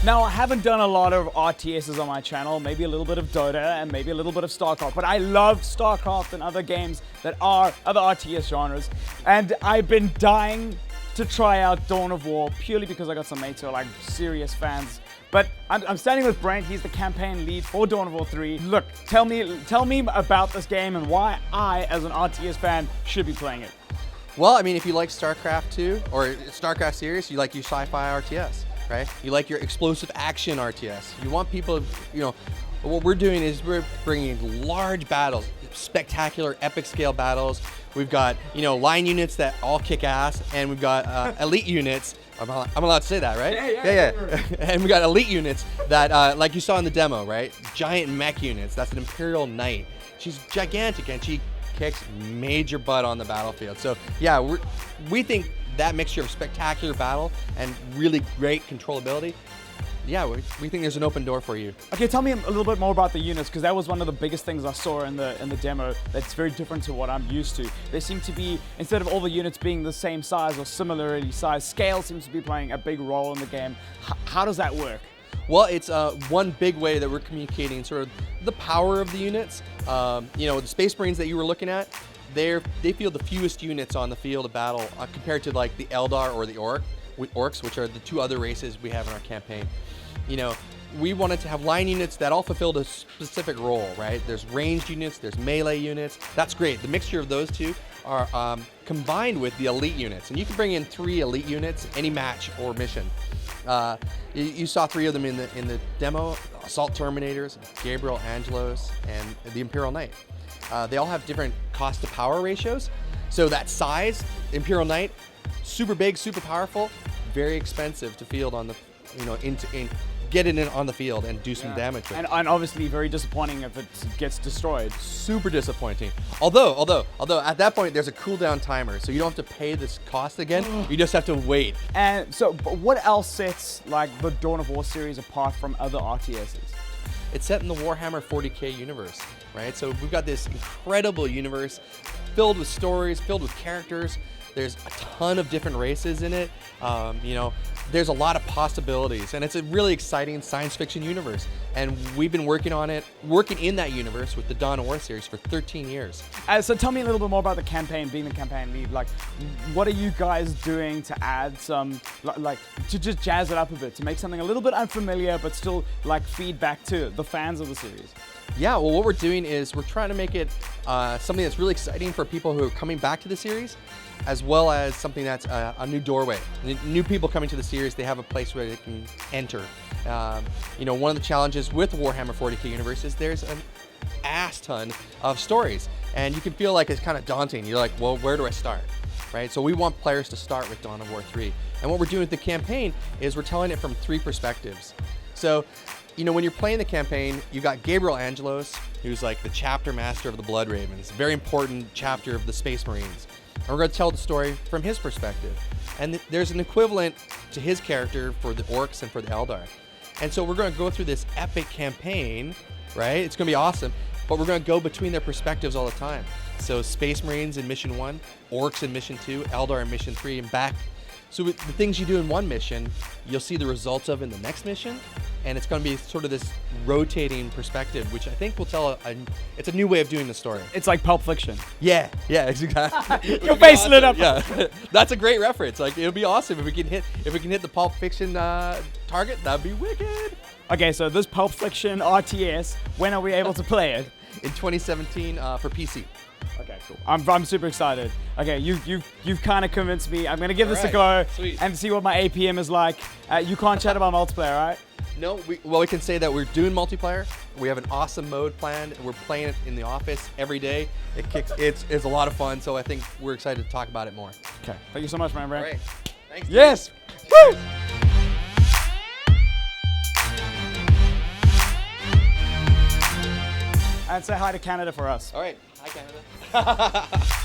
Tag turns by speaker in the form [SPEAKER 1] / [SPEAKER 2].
[SPEAKER 1] Now, I haven't done a lot of RTSs on my channel, maybe a little bit of Dota and maybe a little bit of StarCraft, but I love StarCraft and other games that are other RTS genres, and I've been dying to try out Dawn of War purely because I got some mates who are like serious fans. But I'm standing with Brent, he's the campaign lead for Dawn of War 3. Look, tell me about this game and why I, as an RTS fan, should be playing it.
[SPEAKER 2] Well, I mean, if you like StarCraft 2 or StarCraft series, you like your sci-fi RTS, right? You like your explosive action RTS. You want people, what we're doing is we're bringing large battles, spectacular, epic scale battles. We've got, line units that all kick ass, and we've got elite units. I'm allowed to say that, right? Yeah. And we got elite units that, like you saw in the demo, right? Giant mech units. That's an Imperial Knight. She's gigantic, and she kicks major butt on the battlefield. So yeah, we think that mixture of spectacular battle and really great controllability, yeah, we think there's an open door for you. Okay,
[SPEAKER 1] tell me a little bit more about the units, because that was one of the biggest things I saw in the demo that's very different to what I'm used to. They seem to be, instead of all the units being the same size or similarly sized, scale seems to be playing a big role in the game. How does that work?
[SPEAKER 2] Well, it's one big way that we're communicating sort of the power of the units. The Space Marines that you were looking at, they field the fewest units on the field of battle compared to like the Eldar or the Orcs, which are the two other races we have in our campaign. We wanted to have line units that all fulfilled a specific role, right? There's ranged units, there's melee units. That's great. The mixture of those two are combined with the elite units. And you can bring in 3 elite units, any match or mission. You saw 3 of them in the demo: Assault Terminators, Gabriel Angelos, and the Imperial Knight. They all have different cost to power ratios. So that size, Imperial Knight, super big, super powerful, very expensive to field on the, get it in on the field and do some damage with.
[SPEAKER 1] And obviously very disappointing if it gets destroyed.
[SPEAKER 2] Super disappointing. Although at that point there's a cooldown timer, so you don't have to pay this cost again. You just have to wait.
[SPEAKER 1] And so, but what else sets like the Dawn of War series apart from other RTSs?
[SPEAKER 2] It's set in the Warhammer 40K universe, right? So we've got this incredible universe filled with stories, filled with characters. There's a ton of different races in it. There's a lot of possibilities, and it's a really exciting science fiction universe. And we've been working in that universe with the Dawn of War series for 13 years.
[SPEAKER 1] So tell me a little bit more about the campaign, being the campaign lead. Like, what are you guys doing to add some, to just jazz it up a bit, to make something a little bit unfamiliar, but still like feedback to the fans of the series?
[SPEAKER 2] Yeah, well, what we're doing is we're trying to make it something that's really exciting for people who are coming back to the series, as well as something that's a new doorway. New people coming to the series, they have a place where they can enter. One of the challenges with Warhammer 40K universe is there's an ass ton of stories, and you can feel like it's kind of daunting. You're like, well, where do I start? Right? So we want players to start with Dawn of War 3. And what we're doing with the campaign is we're telling it from 3 perspectives. So, when you're playing the campaign, you got Gabriel Angelos, who's like the chapter master of the Blood Ravens, very important chapter of the Space Marines. And we're going to tell the story from his perspective. And there's an equivalent to his character for the Orcs and for the Eldar. And so we're going to go through this epic campaign, right? It's going to be awesome, but we're going to go between their perspectives all the time. So Space Marines in Mission 1, Orcs in Mission 2, Eldar in Mission 3, and back. So the things you do in one mission, you'll see the results of in the next mission, and it's going to be sort of this rotating perspective, which I think will tell it's a new way of doing the story.
[SPEAKER 1] It's like Pulp Fiction.
[SPEAKER 2] Yeah, exactly.
[SPEAKER 1] You're facing it up.
[SPEAKER 2] Yeah, that's a great reference. Like, it would be awesome if we can hit the Pulp Fiction target. That'd be wicked.
[SPEAKER 1] Okay, so this Pulp Fiction RTS, when are we able to play it?
[SPEAKER 2] In 2017 for PC.
[SPEAKER 1] Okay, cool. I'm super excited. Okay, you've kind of convinced me. I'm gonna give this a go.
[SPEAKER 2] Sweet.
[SPEAKER 1] And see what my APM is like. You can't chat about multiplayer, right?
[SPEAKER 2] No, we can say that we're doing multiplayer. We have an awesome mode planned. We're playing it in the office every day. It's a lot of fun. So I think we're excited to talk about it more.
[SPEAKER 1] Okay, thank you so much, man.
[SPEAKER 2] All right. Thanks.
[SPEAKER 1] Yes. Woo! And say hi to Canada for us.
[SPEAKER 2] All right. Hi, Canada.